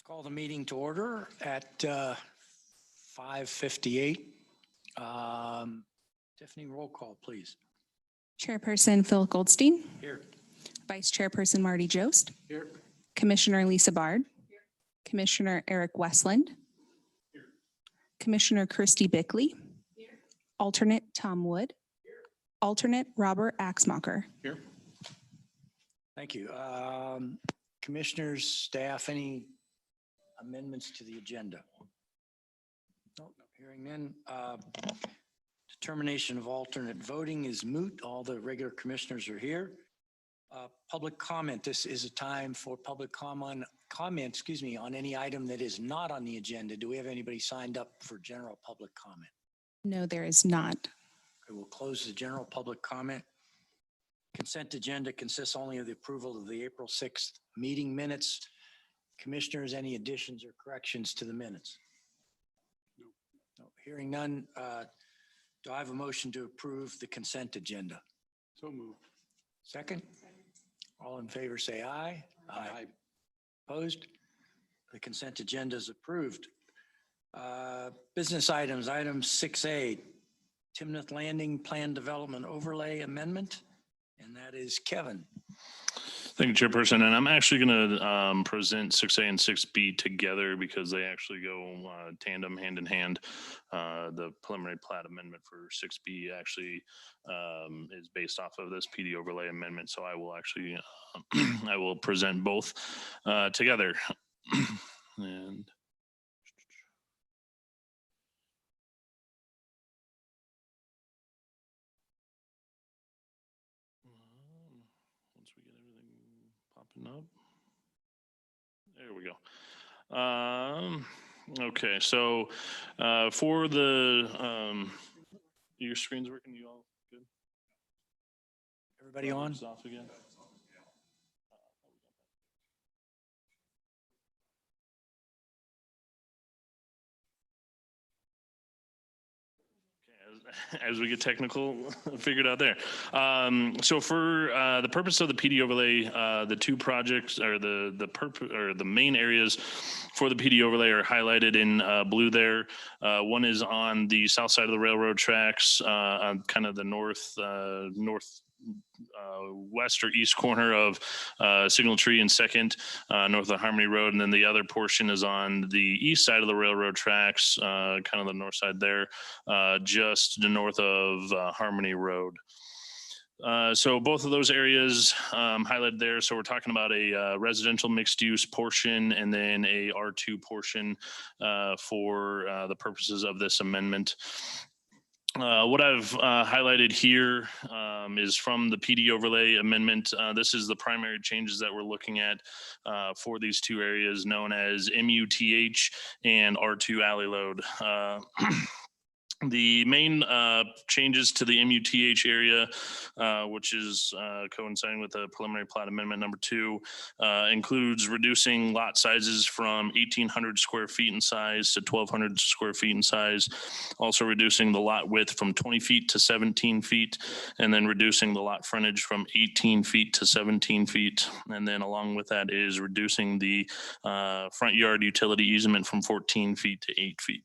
Call the meeting to order at 5:58. Tiffany, roll call, please. Chairperson Phil Goldstein. Here. Vice Chairperson Marty Jost. Here. Commissioner Lisa Bard. Here. Commissioner Eric Westland. Here. Commissioner Christy Bickley. Here. Alternate Tom Wood. Here. Alternate Robert Axmacher. Here. Thank you. Commissioners, staff, any amendments to the agenda? No, hearing none. Determination of alternate voting is moot. All the regular commissioners are here. Public comment. This is a time for public comment, on any item that is not on the agenda. Do we have anybody signed up for general public comment? No, there is not. Okay, we'll close the general public comment. Consent agenda consists only of the approval of the April 6th meeting minutes. Commissioners, any additions or corrections to the minutes? No. Hearing none, do I have a motion to approve the consent agenda? So moved. Second? All in favor say aye. Aye. Opposed? The consent agenda is approved. Business items, item 6A, Timnath Landing Plan Development Overlay Amendment, and that is Kevin. Thank you, Chairperson. And I'm actually going to present 6A and 6B together because they actually go tandem, hand in hand. The preliminary plat amendment for 6B actually is based off of this PD overlay amendment. So I will actually, I will present both together. And once we get everything popping up, there we go. Okay, so for the your screen's working. You all good? Everybody on? Off again. As we get technical, figured out there. So for the purpose of the PD overlay, the two projects or the main areas for the PD overlay are highlighted in blue there. One is on the south side of the railroad tracks, on kind of the west or east corner of Signal Tree and Second, north of Harmony Road, and then the other portion is on the east side of the railroad tracks, kind of the north side there, just north of Harmony Road. So both of those areas highlighted there. So we're talking about a residential mixed use portion and then a R2 portion for the purposes of this amendment. What I've highlighted here is from the PD overlay amendment. This is the primary changes that we're looking at for these two areas known as MUTH and R2 alley load. The main changes to the MUTH area, which is coinciding with the preliminary plat amendment number 2, includes reducing lot sizes from 1,800 square feet in size to 1,200 square feet in size, also reducing the lot width from 20 feet to 17 feet, and then reducing the lot frontage from 18 feet to 17 feet. And then along with that is reducing the front yard utility easement from 14 feet to 8 feet.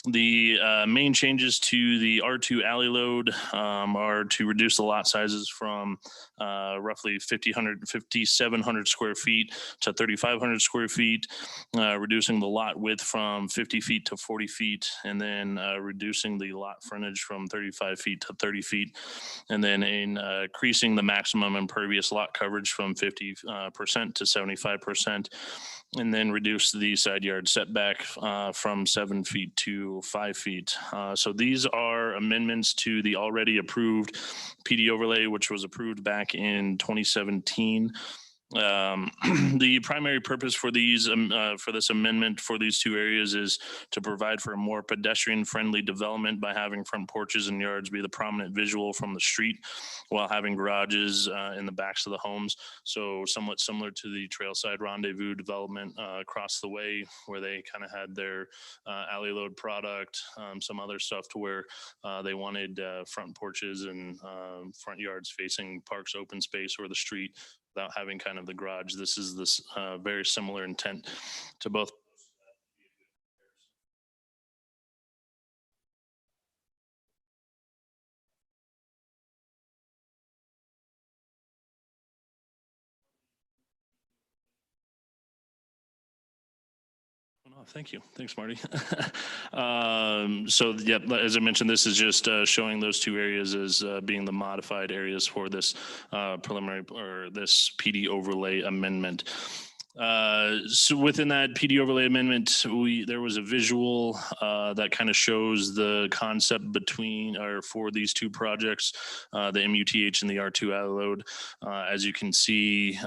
The main changes to the R2 alley load are to reduce the lot sizes from roughly 5,700 square feet to 3,500 square feet, reducing the lot width from 50 feet to 40 feet, and then reducing the lot frontage from 35 feet to 30 feet, and then increasing the maximum impervious lot coverage from 50% to 75%. And then reduce the side yard setback from 7 feet to 5 feet. So these are amendments to the already approved PD overlay, which was approved back in 2017. The primary purpose for these for this amendment for these two areas is to provide for a more pedestrian-friendly development by having front porches and yards be the prominent visual from the street, while having garages in the backs of the homes. So somewhat similar to the Trailside Rendezvous development across the way, where they kind of had their alley load product, some other stuff to where they wanted front porches and front yards facing parks, open space, or the street. without having kind of the garage. This is this very similar intent to both. Oh, thank you. Thanks, Marty. So, yeah, as I mentioned, this is just showing those two areas as being the modified areas for this preliminary or this PD overlay amendment. So within that PD overlay amendment, there was a visual that kind of shows the concept between or for these two projects, the MUTH and the R2 alley load. As you can see,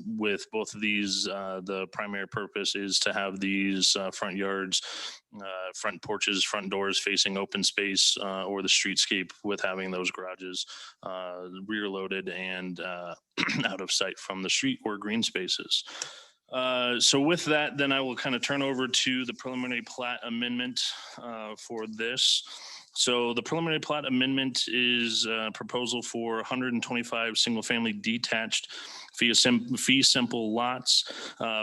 with both of these, the primary purpose is to have these front yards, front porches, front doors facing open space or the streetscape, with having those garages rear loaded and out of sight from the street or green spaces. So with that, then I will kind of turn over to the preliminary plat amendment for this. So the preliminary plat amendment is a proposal for 125 single-family detached fee simple lots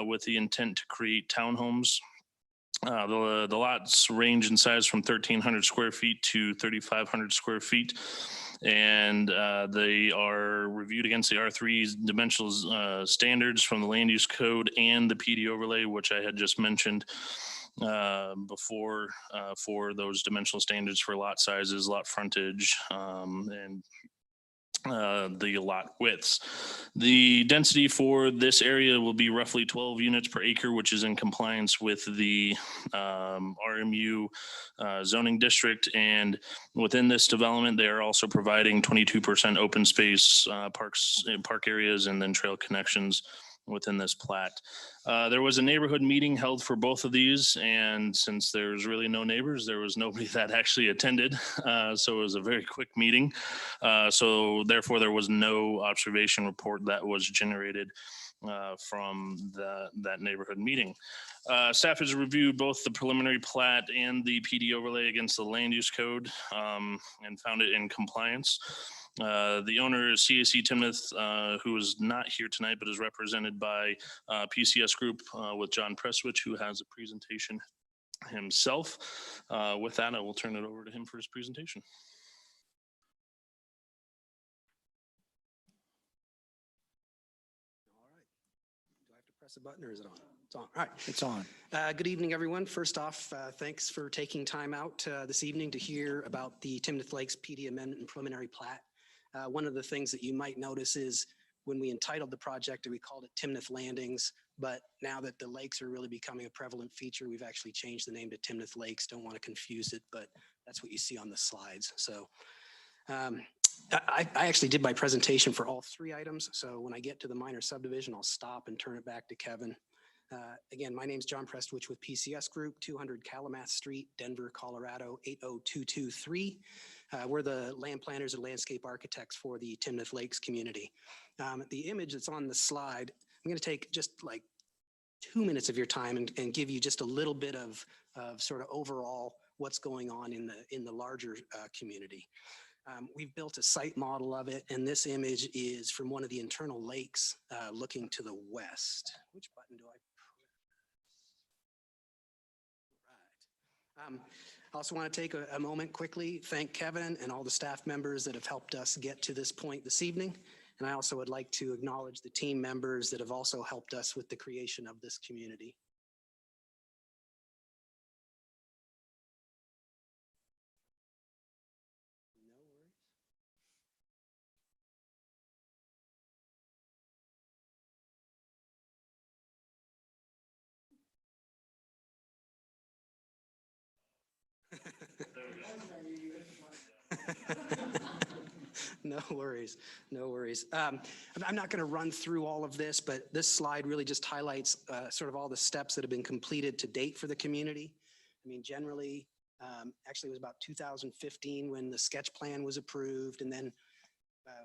with the intent to create townhomes. The lots range in size from 1,300 square feet to 3,500 square feet. And they are reviewed against the R3 dimensional standards from the land use code and the PD overlay, which I had just mentioned before for those dimensional standards for lot sizes, lot frontage, and the lot widths. The density for this area will be roughly 12 units per acre, which is in compliance with the RMU zoning district. And within this development, they are also providing 22% open space park areas and then trail connections within this plat. There was a neighborhood meeting held for both of these, and since there's really no neighbors, there was nobody that actually attended. So it was a very quick meeting. So therefore, there was no observation report that was generated from that neighborhood meeting. Staff has reviewed both the preliminary plat and the PD overlay against the land use code and found it in compliance. The owner is CAC Timnath, who is not here tonight, but is represented by PCS Group with John Presswich, who has a presentation himself. With that, I will turn it over to him for his presentation. All right. Do I have to press a button or is it on? It's on. All right. It's on. Good evening, everyone. First off, thanks for taking time out this evening to hear about the Timnath Lakes PD amendment and preliminary plat. One of the things that you might notice is when we entitled the project, we called it Timnath Landings, but now that the lakes are really becoming a prevalent feature, we've actually changed the name to Timnath Lakes. Don't want to confuse it, but that's what you see on the slides. So I actually did my presentation for all three items. So when I get to the minor subdivision, I'll stop and turn it back to Kevin. Again, my name is John Prestwich with PCS Group, 200 Calumet Street, Denver, Colorado, 80223. We're the land planners and landscape architects for the Timnath Lakes community. The image that's on the slide, I'm going to take just like 2 minutes of your time and give you just a little bit of sort of overall what's going on in the larger community. We've built a site model of it, and this image is from one of the internal lakes looking to the west. Which button do I press? Right. I also want to take a moment quickly, thank Kevin and all the staff members that have helped us get to this point this evening. And I also would like to acknowledge the team members that have also helped us with the creation of this community. No worries. No worries. I'm not going to run through all of this, but this slide really just highlights sort of all the steps that have been completed to date for the community. I mean, generally, actually it was about 2015 when the sketch plan was approved, and then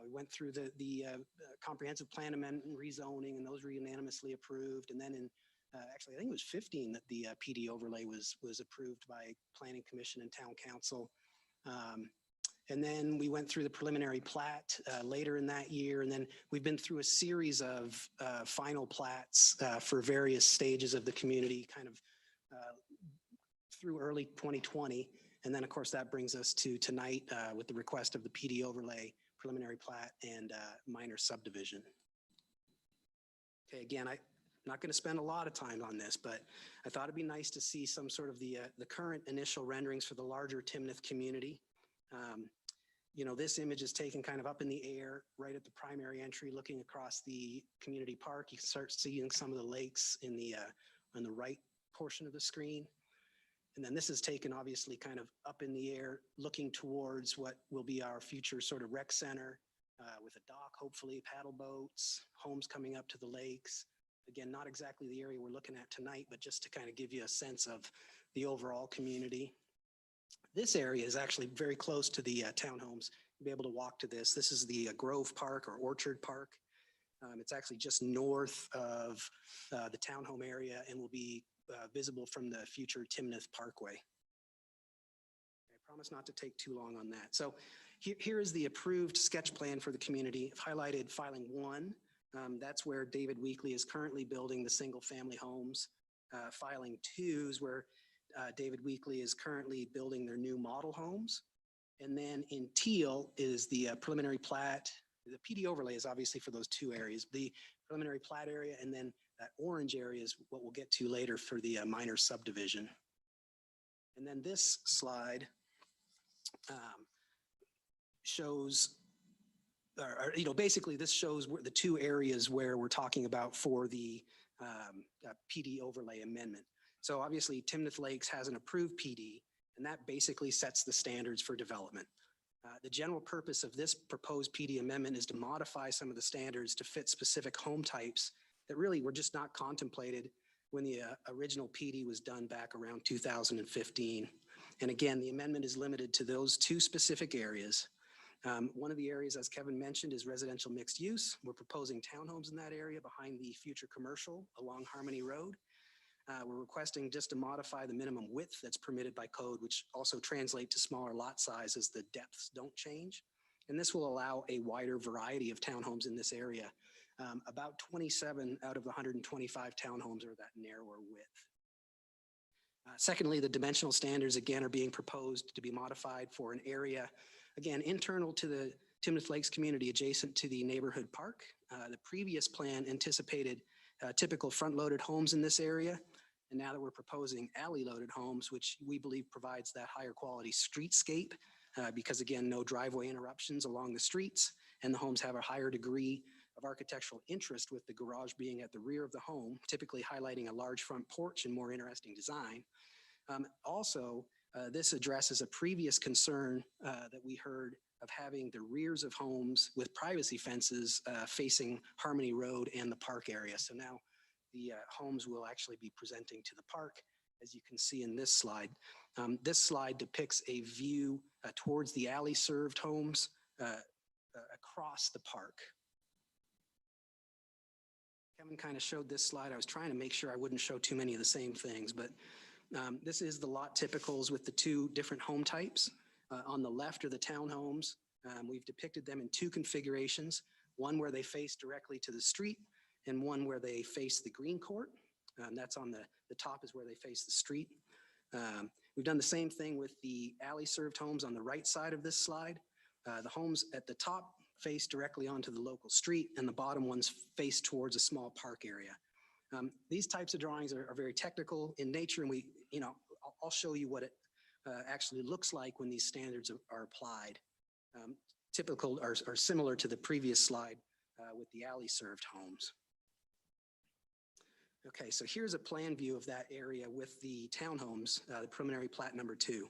we went through the comprehensive plan amendment and rezoning, and those were unanimously approved. And then in actually, I think it was 15 that the PD overlay was approved by Planning Commission and Town Council. And then we went through the preliminary plat later in that year. And then we've been through a series of final plats for various stages of the community, kind of through early 2020. And then, of course, that brings us to tonight with the request of the PD overlay, preliminary plat, and minor subdivision. Okay, again, I'm not going to spend a lot of time on this, but I thought it'd be nice to see some sort of the current initial renderings for the larger Timnath community. You know, this image is taken kind of up in the air, right at the primary entry, looking across the community park. You can start seeing some of the lakes in the on the right portion of the screen. And then this is taken obviously kind of up in the air, looking towards what will be our future sort of rec center with a dock, hopefully paddle boats, homes coming up to the lakes. Again, not exactly the area we're looking at tonight, but just to kind of give you a sense of the overall community. This area is actually very close to the townhomes. You'll be able to walk to this. This is the Grove Park or Orchard Park. It's actually just north of the townhome area and will be visible from the future Timnath Parkway. I promise not to take too long on that. So here is the approved sketch plan for the community. I've highlighted filing 1. That's where David Weekley is currently building the single family homes. Filing 2 is where David Weekley is currently building their new model homes. And then in teal is the preliminary plat. The PD overlay is obviously for those 2 areas, the preliminary plat area, and then that orange area is what we'll get to later for the minor subdivision. And then this slide shows, you know, basically this shows the 2 areas where we're talking about for the PD overlay amendment. So obviously Timnath Lakes has an approved PD, and that basically sets the standards for development. The general purpose of this proposed PD amendment is to modify some of the standards to fit specific home types that really were just not contemplated when the original PD was done back around 2015. And again, the amendment is limited to those 2 specific areas. One of the areas, as Kevin mentioned, is residential mixed use. We're proposing townhomes in that area behind the future commercial along Harmony Road. We're requesting just to modify the minimum width that's permitted by code, which also translate to smaller lot size as the depths don't change. And this will allow a wider variety of townhomes in this area. About 27 out of the 125 townhomes are that narrower width. Secondly, the dimensional standards again are being proposed to be modified for an area, again, internal to the Timnath Lakes community adjacent to the neighborhood park. The previous plan anticipated typical front-loaded homes in this area. And now that we're proposing alley-loaded homes, which we believe provides that higher quality streetscape because again, no driveway interruptions along the streets, and the homes have a higher degree of architectural interest with the garage being at the rear of the home, typically highlighting a large front porch and more interesting design. Also, this addresses a previous concern that we heard of having the rears of homes with privacy fences facing Harmony Road and the park area. So now the homes will actually be presenting to the park, as you can see in this slide. This slide depicts a view towards the alley-served homes across the park. Kevin kind of showed this slide. I was trying to make sure I wouldn't show too many of the same things, but this is the lot typicals with the 2 different home types. On the left are the townhomes. We've depicted them in 2 configurations, one where they face directly to the street and one where they face the green court. That's on the top is where they face the street. We've done the same thing with the alley-served homes on the right side of this slide. The homes at the top face directly onto the local street, and the bottom ones face towards a small park area. These types of drawings are very technical in nature, and I'll show you what it actually looks like when these standards are applied. Typical or similar to the previous slide with the alley-served homes. Okay, so here's a plan view of that area with the townhomes, the preliminary plat number 2.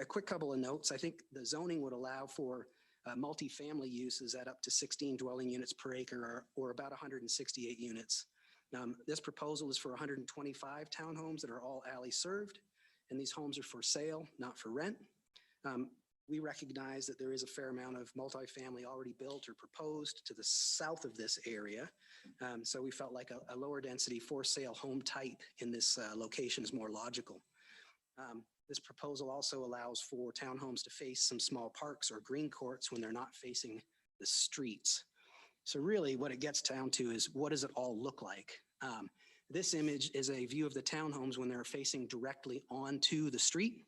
A quick couple of notes. I think the zoning would allow for multifamily uses at up to 16 dwelling units per acre or about 168 units. This proposal is for 125 townhomes that are all alley served, and these homes are for sale, not for rent. We recognize that there is a fair amount of multifamily already built or proposed to the south of this area. So we felt like a lower density for sale home type in this location is more logical. This proposal also allows for townhomes to face some small parks or green courts when they're not facing the streets. So really what it gets down to is, what does it all look like? This image is a view of the townhomes when they're facing directly onto the street.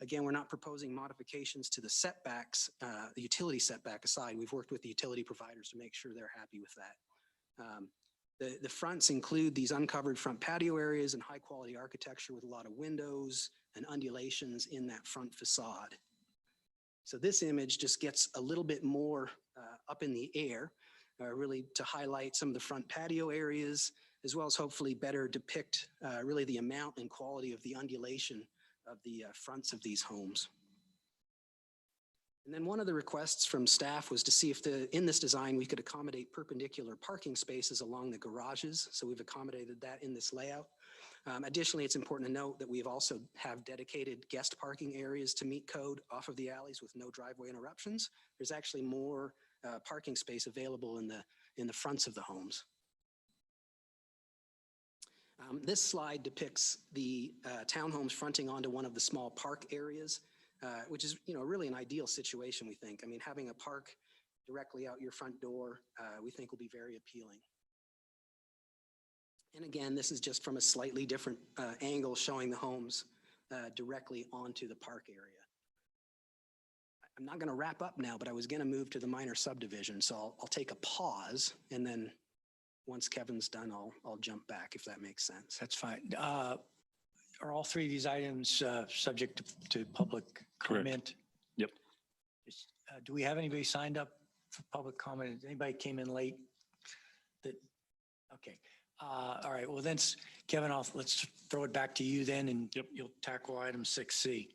Again, we're not proposing modifications to the setbacks, the utility setback aside. We've worked with the utility providers to make sure they're happy with that. The fronts include these uncovered front patio areas and high quality architecture with a lot of windows and undulations in that front facade. So this image just gets a little bit more up in the air, really to highlight some of the front patio areas, as well as hopefully better depict really the amount and quality of the undulation of the fronts of these homes. And then one of the requests from staff was to see if in this design we could accommodate perpendicular parking spaces along the garages. So we've accommodated that in this layout. Additionally, it's important to note that we've also have dedicated guest parking areas to meet code off of the alleys with no driveway interruptions. There's actually more parking space available in the fronts of the homes. This slide depicts the townhomes fronting onto one of the small park areas, which is, really an ideal situation, we think. I mean, having a park directly out your front door, we think will be very appealing. And again, this is just from a slightly different angle showing the homes directly onto the park area. I'm not going to wrap up now, but I was going to move to the minor subdivision. So I'll take a pause, and then once Kevin's done, I'll jump back if that makes sense. That's fine. Are all three of these items subject to public Correct. comment? Yep. Do we have anybody signed up for public comment? Anybody came in late? Okay. All right. Well, then, Kevin, let's throw it back to you then, and Yep. You'll tackle item 6C.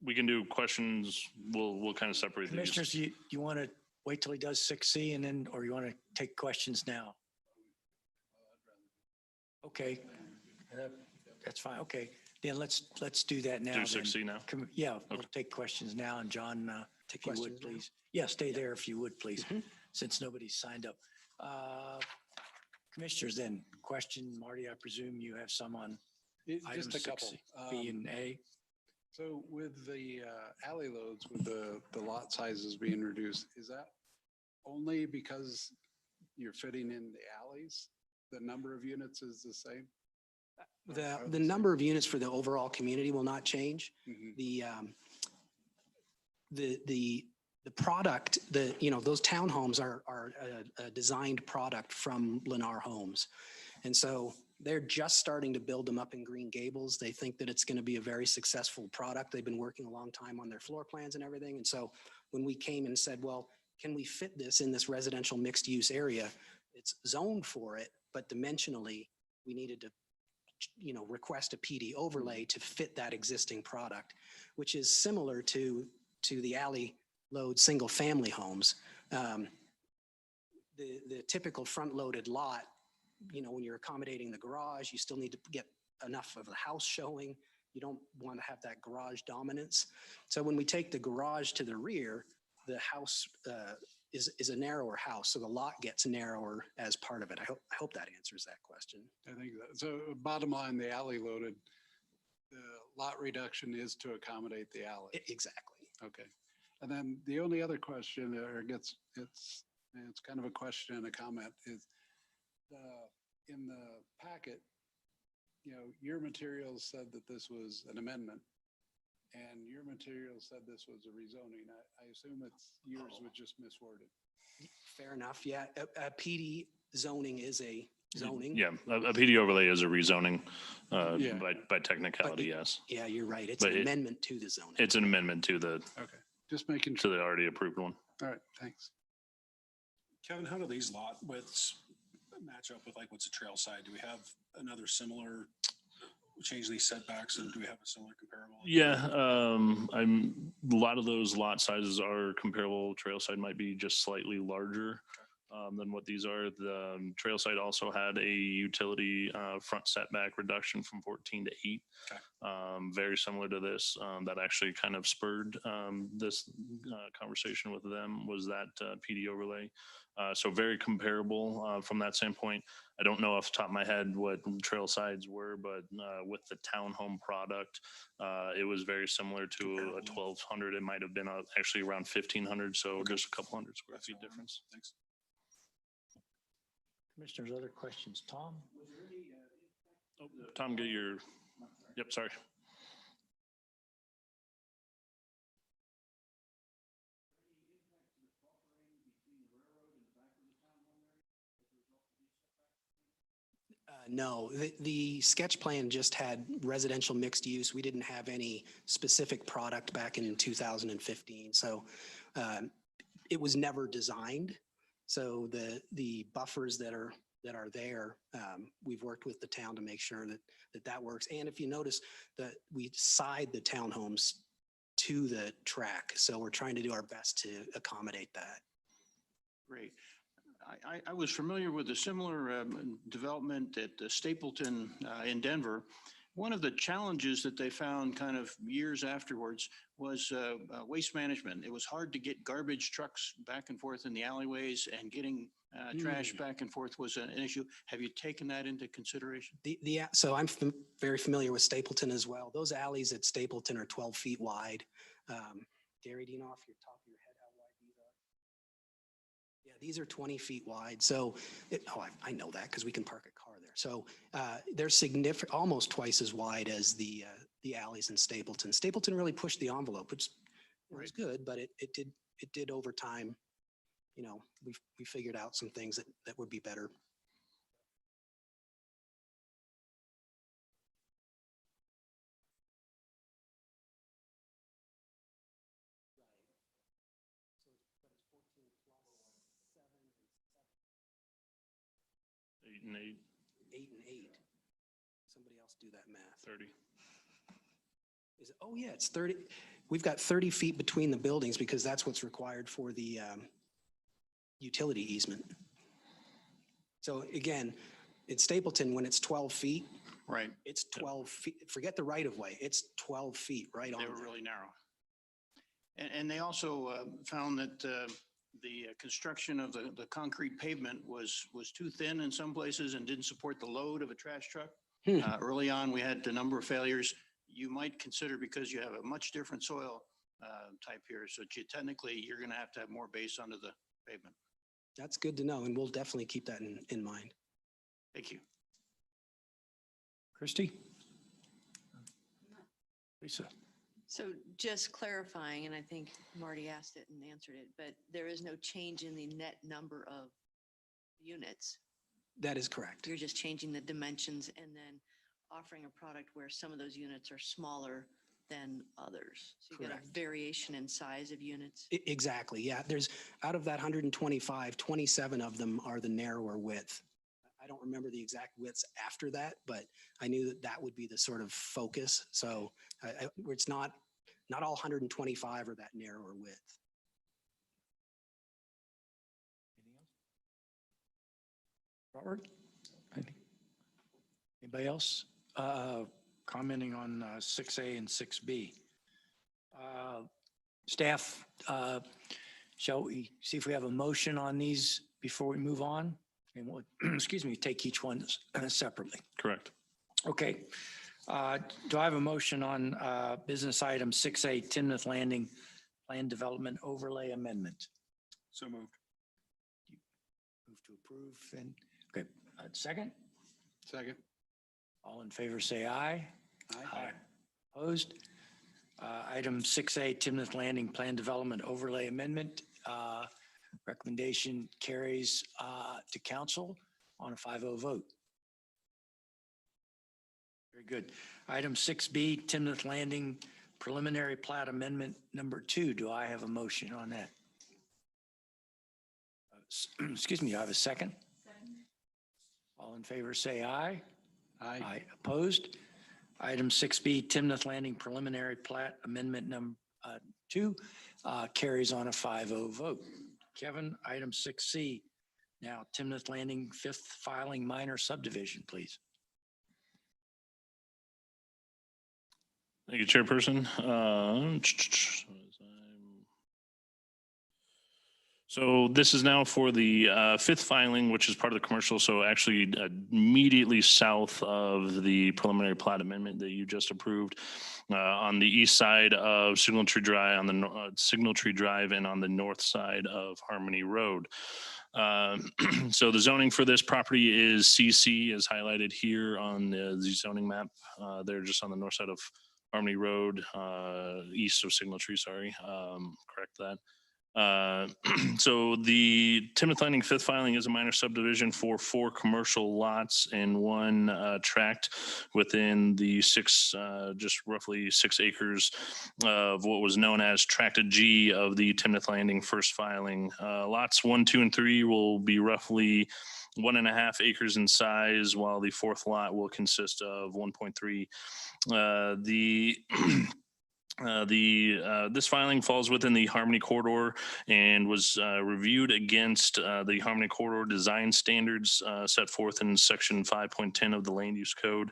We can do questions. We'll kind of separate these. Commissioners, you want to wait till he does 6C and then, or you want to take questions now? Okay. That's fine. Okay. Then let's do that now. Do then. 6C now? Yeah, we'll Okay. take questions now. And John, Take if you would, questions now? please. Yeah, stay there if you would, please, Mhm. since nobody's signed up. Commissioners, then, question, Marty, I presume you have some on item Just a couple. 6C, B and A? So with the alley loads, with the lot sizes being reduced, is that only because you're fitting in the alleys? The number of units is the same? The number of units for the overall community will not change. Mhm. The product, those townhomes are a designed product from Lennar Homes. And so they're just starting to build them up in Green Gables. They think that it's going to be a very successful product. They've been working a long time on their floor plans and everything. And so when we came and said, well, can we fit this in this residential mixed use area? It's zoned for it, but dimensionally, we needed to request a PD overlay to fit that existing product, which is similar to the alley load single family homes. The typical front loaded lot, when you're accommodating the garage, you still need to get enough of the house showing. You don't want to have that garage dominance. So when we take the garage to the rear, the house is a narrower house. So the lot gets narrower as part of it. I hope that answers that question. I think that, so bottom line, the alley loaded, the lot reduction is to accommodate the alley. Exactly. Okay. And then the only other question, or it's kind of a question and a comment, is in the packet, your materials said that this was an amendment, and your materials said this was a rezoning. I assume yours was just misworded. Fair enough. Yeah. A PD zoning is a zoning. Yeah, a PD overlay is a rezoning Yeah. by technicality, yes. Yeah, you're right. It's But an it- amendment to the zoning. It's an amendment to the Okay. Just making sure. already approved one. All right. Thanks. Kevin, how do these lot widths match up with like what's a trail side? Do we have another similar, change these setbacks, and do we have a similar comparable? Yeah, a lot of those lot sizes are comparable. Trail side might be just slightly larger. than what these are. The trail site also had a utility front setback reduction from 14 to 8. Okay. Very similar to this. That actually kind of spurred this conversation with them was that PD overlay. So very comparable from that standpoint. I don't know off the top of my head what trail sides were, but with the townhome product, it was very similar to a 1,200. It might have been actually around 1,500. So just a couple hundred square feet difference. Thanks. Commissioners, other questions? Tom? Oh, Tom, get your, yep, sorry. No, the sketch plan just had residential mixed use. We didn't have any specific product back in 2015. So it was never designed. So the buffers that are there, we've worked with the town to make sure that works. And if you notice that we side the townhomes to the track. So we're trying to do our best to accommodate that. Great. I was familiar with a similar development at Stapleton in Denver. One of the challenges that they found kind of years afterwards was waste management. It was hard to get garbage trucks back and forth in the alleyways, and getting trash back and forth was an issue. Have you taken that into consideration? So I'm very familiar with Stapleton as well. Those alleys at Stapleton are 12 feet wide. Gary, do you know off your top of your head how wide these are? Yeah, these are 20 feet wide. So, I know that because we can park a car there. So they're significant, almost twice as wide as the alleys in Stapleton. Stapleton really pushed the envelope, which was good, but it did over time. You know, we figured out some things that would be better. Eight and 8, 8 and 8. Somebody else do that math. 30. Is it? Oh yeah, it's 30. We've got 30 feet between the buildings because that's what's required for the utility easement. So again, in Stapleton, when it's 12 feet, Right. it's 12 feet. Forget the right of way. It's 12 feet right on They were there. really narrow. And they also found that the construction of the concrete pavement was too thin in some places and didn't support the load of a trash truck. Early on, we had a number of failures. You might consider, because you have a much different soil type here, so technically you're going to have more base under the pavement. That's good to know, and we'll definitely keep that in mind. Thank you. Christie? Lisa? So just clarifying, and I think Marty asked it and answered it, but there is no change in the net number of units. That is correct. You're just changing the dimensions and then offering a product where some of those units are smaller than others. So you've got a Correct. variation in size of units. Exactly. Yeah. There's out of that 125, 27 of them are the narrower width. I don't remember the exact widths after that, but I knew that would be the sort of focus. So it's not all 125 are that narrower width. Robert? Anybody else commenting on 6A and 6B? Staff, shall we see if we have a motion on these before we move on? And we'll, excuse me, take each one separately. Correct. Okay. Do I have a motion on business item 6A, Timnath Landing Plan Development Overlay Amendment? So moved. Move to approve and, okay, second? Second. All in favor, say aye. Aye. Opposed? Item 6A, Timnath Landing Plan Development Overlay Amendment. Recommendation carries to council on a 5-0 vote. Very good. Item 6B, Timnath Landing Preliminary Plat Amendment Number 2. Do I have a motion on that? Excuse me, do I have a second? Second. All in favor, say aye. Aye. Opposed? Item 6B, Timnath Landing Preliminary Plat Amendment Number 2 carries on a 5-0 vote. Kevin, item 6C, Now, Timnath Landing, fifth filing minor subdivision, please. Thank you, Chairperson. So this is now for the fifth filing, which is part of the commercial. So actually immediately south of the preliminary plat amendment that you just approved, on the east side of Signal Tree Drive, on the Signal Tree Drive, and on the north side of Harmony Road. So the zoning for this property is CC, as highlighted here on the zoning map. They're just on the north side of Harmony Road, east of Signal Tree, sorry, correct that. So the Timnath Landing fifth filing is a minor subdivision for 4 commercial lots and 1 tract within the just roughly 6 acres of what was known as Tract G of the Timnath Landing first filing. Lots 1, 2, and 3 will be roughly 1.5 acres in size, while the 4th lot will consist of 1.3. This filing falls within the Harmony Corridor and was reviewed against the Harmony Corridor design standards set forth in Section 5.10 of the Land Use Code,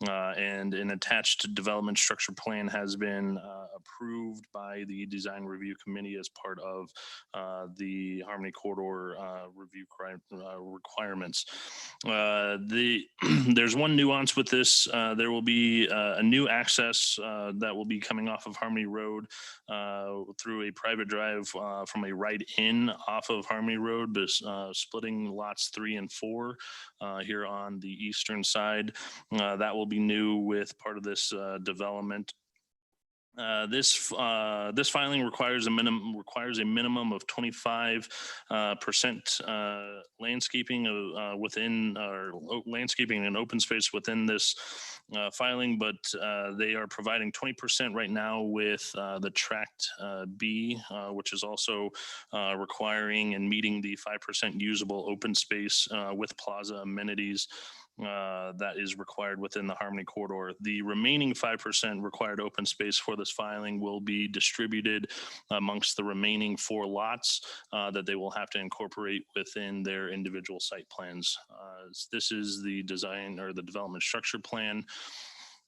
and an attached development structure plan has been approved by the Design Review Committee as part of the Harmony Corridor review requirements. There's one nuance with this. There will be a new access that will be coming off of Harmony Road through a private drive from a right in off of Harmony Road, but splitting lots 3 and 4 here on the eastern side. That will be new with part of this development. This filing requires a minimum of 25% landscaping within or landscaping and open space within this filing, but they are providing 20% right now with the Tract B, which is also requiring and meeting the 5% usable open space with plaza amenities. That is required within the Harmony Corridor. The remaining 5% required open space for this filing will be distributed amongst the remaining 4 lots that they will have to incorporate within their individual site plans. This is the design or the development structure plan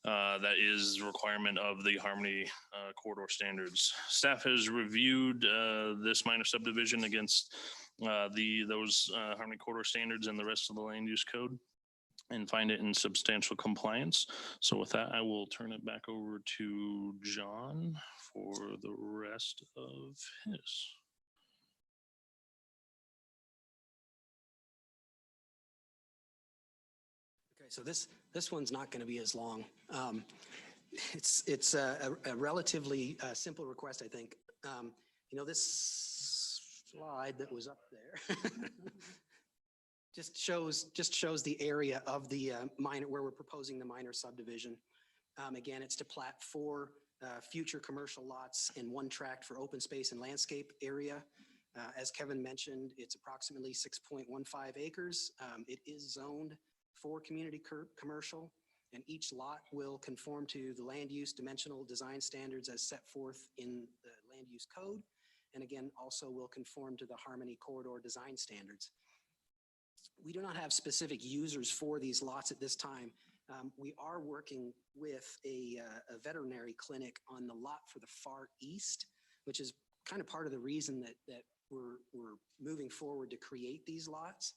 that is the requirement of the Harmony Corridor standards. Staff has reviewed this minor subdivision against those Harmony Corridor standards and the rest of the land use code, and find it in substantial compliance. So with that, I will turn it back over to John for the rest of his. Okay, so this one's not going to be as long. It's a relatively simple request, I think. This slide that was up there just shows the area of the minor where we're proposing the minor subdivision. Again, it's to plat 4 future commercial lots and 1 tract for open space and landscape area. As Kevin mentioned, it's approximately 6.15 acres. It is zoned for community commercial, and each lot will conform to the land use dimensional design standards as set forth in the land use code, and again, also will conform to the Harmony Corridor design standards. We do not have specific users for these lots at this time. We are working with a veterinary clinic on the lot for the far east, which is kind of part of the reason that we're moving forward to create these lots.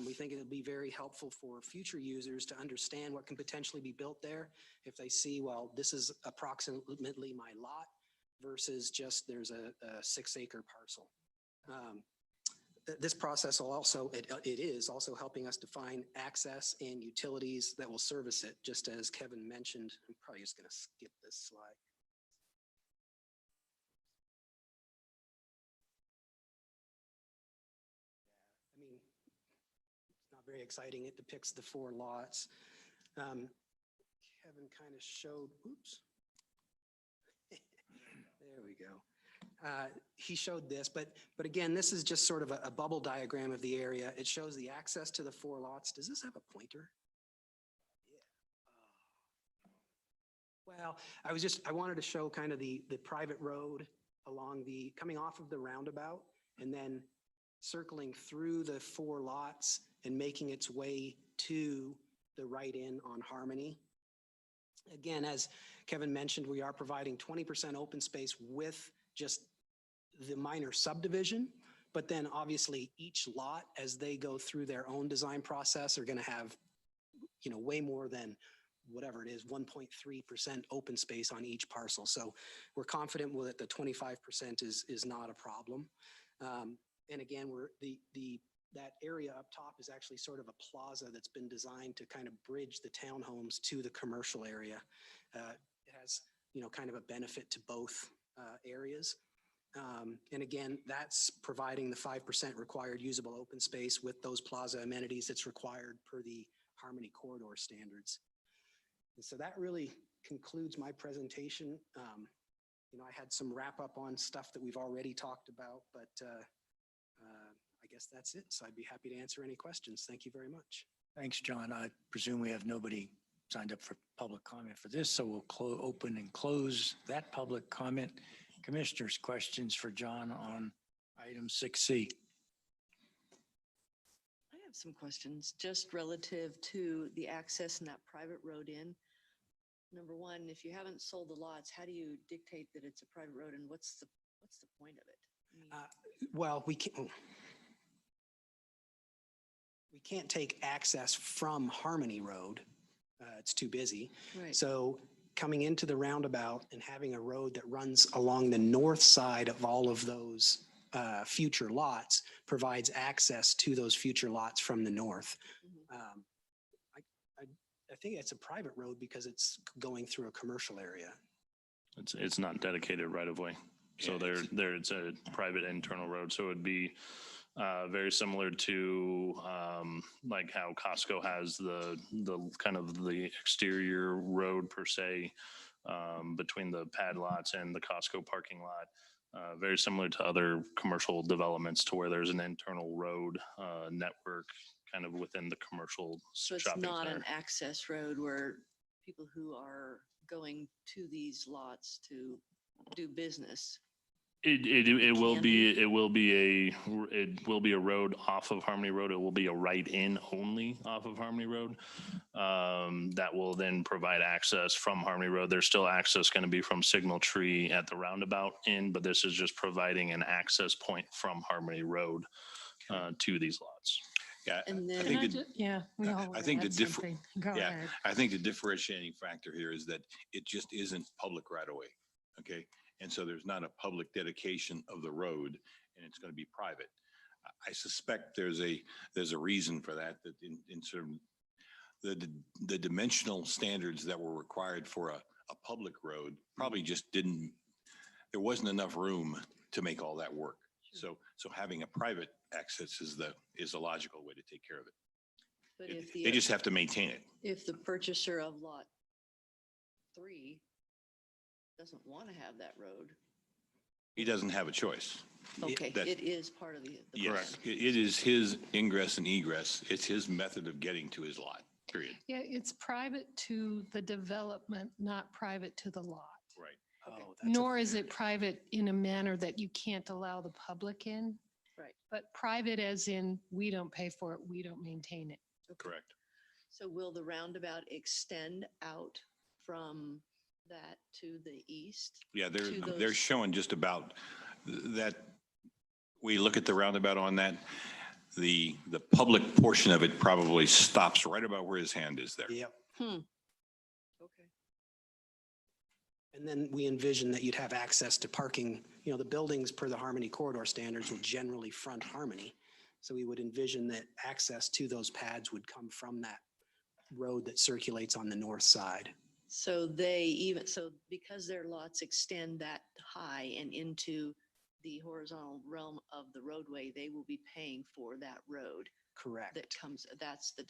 We think it'll be very helpful for future users to understand what can potentially be built there if they see, well, this is approximately my lot versus just there's a 6-acre parcel. This process will also, it is also helping us define access and utilities that will service it, just as Kevin mentioned. I'm probably just going to skip this slide. I mean, it's not very exciting. It depicts the 4 lots. Kevin kind of showed, oops. There we go. He showed this, but again, this is just sort of a bubble diagram of the area. It shows the access to the 4 lots. Does this have a pointer? Yeah. Well, I wanted to show kind of the private road along coming off of the roundabout, and then circling through the 4 lots and making its way to the right in on Harmony. Again, as Kevin mentioned, we are providing 20% open space with just the minor subdivision, but then obviously each lot, as they go through their own design process, are going to have, way more than whatever it is, 1.3% open space on each parcel. So we're confident that the 25% is not a problem. And again, that area up top is actually sort of a plaza that's been designed to kind of bridge the townhomes to the commercial area. It has, kind of a benefit to both areas. And again, that's providing the 5% required usable open space with those plaza amenities that's required per the Harmony Corridor standards. And so that really concludes my presentation. I had some wrap up on stuff that we've already talked about, but I guess that's it. So I'd be happy to answer any questions. Thank you very much. Thanks, John. I presume we have nobody signed up for public comment for this, so we'll open and close that public comment. Commissioners, questions for John on item 6C? I have some questions just relative to the access and that private road in. Number one, if you haven't sold the lots, how do you dictate that it's a private road and what's the point of it? I mean, Well, we can't take access from Harmony Road. It's too busy. Right. So coming into the roundabout and having a road that runs along the north side of all of those future lots provides access to those future lots from the north. Mhm. I think it's a private road because it's going through a commercial area. It's not dedicated right of way. So it's a private internal road. So it would be very similar to like how Costco has the kind of the exterior road per se between the pad lots and the Costco parking lot. Very similar to other commercial developments to where there's an internal road network kind of within the commercial So it's shopping not center. an access road where people who are going to these lots to do business. It will Can be a road off of Harmony Road. It will be a right-in only off of Harmony Road. That will then provide access from Harmony Road. There's still access going to be from Signal Tree at the roundabout in, but this is just providing an access point from Harmony Road to these lots. Yeah, And I then- think Can I yeah, we all I want think to the add differ- something. Go yeah. ahead. I think the differentiating factor here is that it just isn't public right away. Okay. And so there's not a public dedication of the road and it's going to be private. I suspect there's a reason for that in sort of the dimensional standards that were required for a public road probably just there wasn't enough room to make all that work. So having a private access is the logical way to take care of it. But They just have to maintain it. if the purchaser of lot 3 doesn't want to have that road, He doesn't have a choice. okay, that- it is part of the plan. Yes, it is his ingress and egress. It's his method of getting to his lot, period. Yeah, it's private to the development, not private to the lot. Right. Oh, Nor is it private in a manner that you can't allow the public in. Right. But private as in, we don't pay for it, we don't maintain it. Correct. So will the roundabout extend out from that to the east? Yeah, to they're those- showing just about that. We look at the roundabout on that, the public portion of it probably stops right about where his hand is there. Yep. Okay. And then we envision that you'd have access to parking, the buildings per the Harmony Corridor standards will generally front Harmony. So we would envision that access to those pads would come from that road that circulates on the north side. So because their lots extend that high and into the horizontal realm of the roadway, they will be paying for that road Correct. that comes, that's the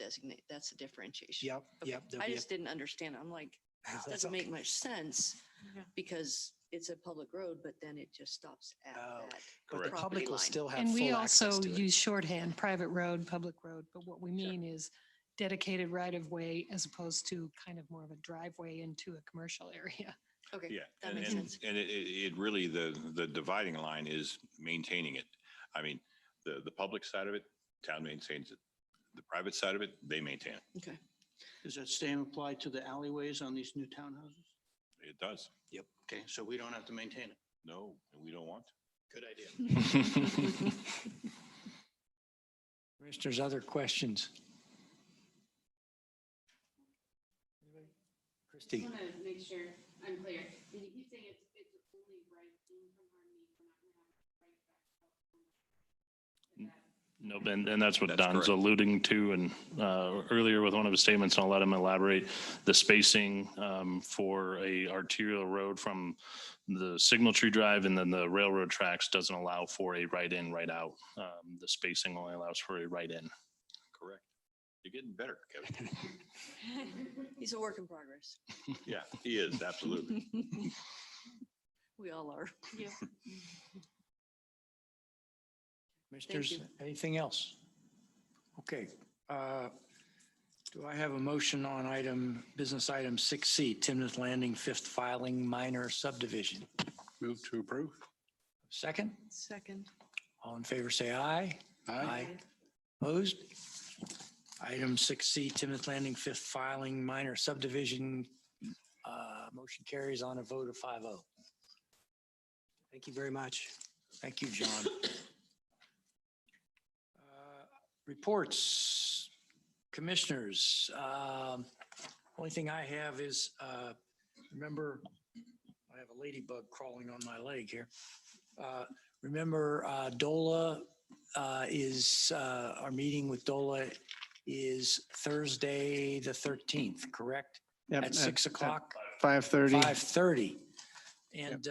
differentiation. Yep, Okay. yep. there'll I be a- just didn't understand. I'm like, That's doesn't make okay. much sense Yeah. because it's a public road, but then it just stops at Oh, that But the Correct. property public will line. still have And we full also access to it. use shorthand, private road, public road, but what we mean is dedicated right of way as opposed to kind of more of a driveway into a commercial area. Okay, Yeah, that and makes sense. it really, the dividing line is maintaining it. I mean, The public side of it, town maintains it. The private side of it, they maintain it. Okay. Does that same apply to the alleyways on these new townhouses? It does. Okay, so we don't have to maintain it. No, we don't want to. Good idea. Commissioners, other questions? Christie? I want to make sure I'm clear. Did you keep saying it's only right in from Harmony? We're not going to have right back out? No, and that's what That's Don's correct. alluding to, and earlier with one of his statements, and I'll let him elaborate, the spacing for a arterial road from the Signal Tree Drive and then the railroad tracks doesn't allow for a right in, right out. The spacing only allows for a right in. Correct. You're getting better, Kevin. He's a work in progress. Yeah, he is, absolutely. We all are. Yeah. Commissioners, you. anything else? Okay. Do I have a motion on business item 6C, Timnath Landing fifth filing minor subdivision? Move to approve. Second? Second. All in favor, say aye. Aye. Opposed? Item 6C, Timnath Landing fifth filing minor subdivision. Motion carries on a vote of 5-0. Thank you very much. Thank you, John. Reports, commissioners. Only thing I have is, remember, I have a ladybug crawling on my leg here. Remember, DOLA our meeting with DOLA is Thursday, the 13th, correct? Yep, At 6 o'clock? 5:30. 5:30. And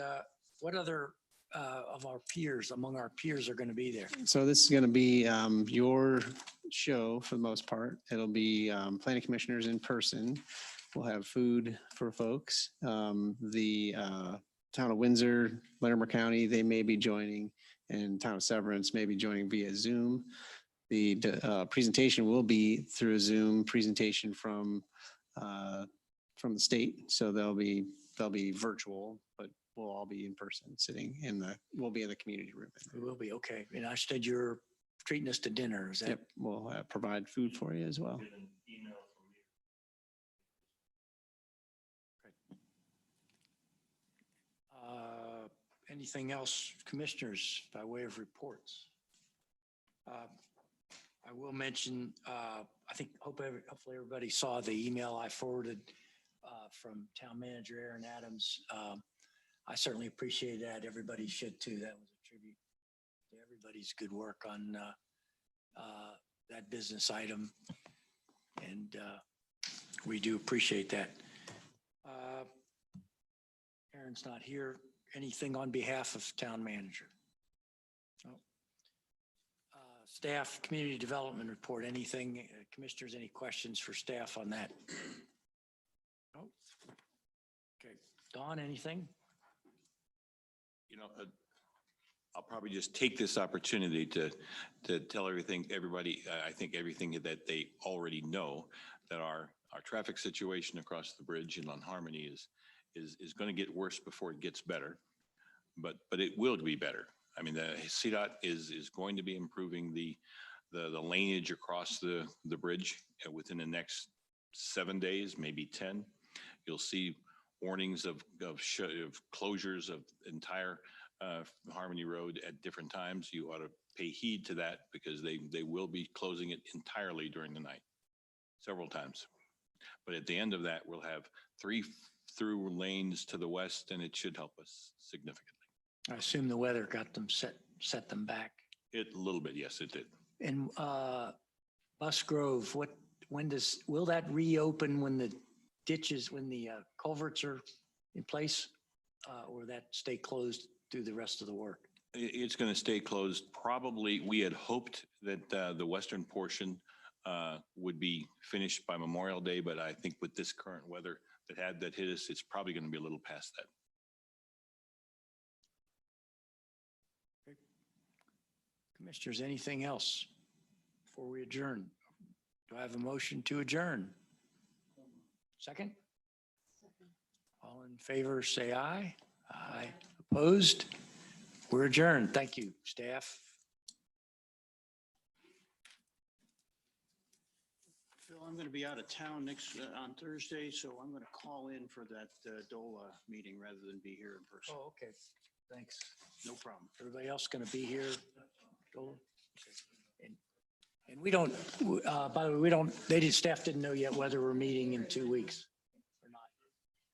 what other among our peers are going to be there? So this is going to be your show for the most part. It'll be planning commissioners in person. We'll have food for folks. The town of Windsor, Larimer County, they may be joining, and town of Severance may be joining via Zoom. The presentation will be through a Zoom presentation from the state. So they'll be virtual, but we'll all be in person, we'll be in the community room. We will be, okay. And I said you're treating us to dinner, is that? Yep, we'll provide food for you as well. Anything else, commissioners, by way of reports? I will mention, hopefully everybody saw the email I forwarded from Town Manager Aaron Adams. I certainly appreciate that. Everybody should too. That was a tribute to everybody's good work on that business item. And we do appreciate that. Aaron's not here. Anything on behalf of Town Manager? No. Staff Community Development Report, anything? Commissioners, any questions for staff on that? No. Okay. Don, anything? I'll probably just take this opportunity to tell everybody, I think everything that they already know, that our traffic situation across the bridge and on Harmony is going to get worse before it gets better, but it will be better. I mean, the CDOT is going to be improving the laneage across the bridge within the next 7 days, maybe 10. You'll see warnings of closures of entire Harmony Road at different times. You ought to pay heed to that because they will be closing it entirely during the night, several times. But at the end of that, we'll have 3 through lanes to the west, and it should help us significantly. I assume the weather got them set them back. A little bit, yes, it did. And Bus Grove, will that reopen when the ditches, when the culverts are in place, or that stay closed through the rest of the work? It's going to stay closed. Probably, we had hoped that the western portion would be finished by Memorial Day, but I think with this current weather that hit us, it's probably going to be a little past that. Commissioners, anything else before we adjourn? Do I have a motion to adjourn? Second? All in favor, say aye. Aye. Opposed? We're adjourned. Thank you, staff. I'm going to be out of town on Thursday, so I'm going to call in for that DOLA meeting rather than be here in person. Oh, okay. Thanks. No problem. Everybody else going to be here? Joel? And we don't, by the way, we don't, staff didn't know yet whether we're meeting in 2 weeks or not.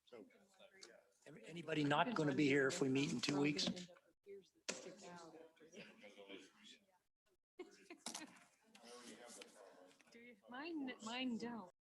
So anybody not going to be here if we meet in 2 weeks? Mine don't.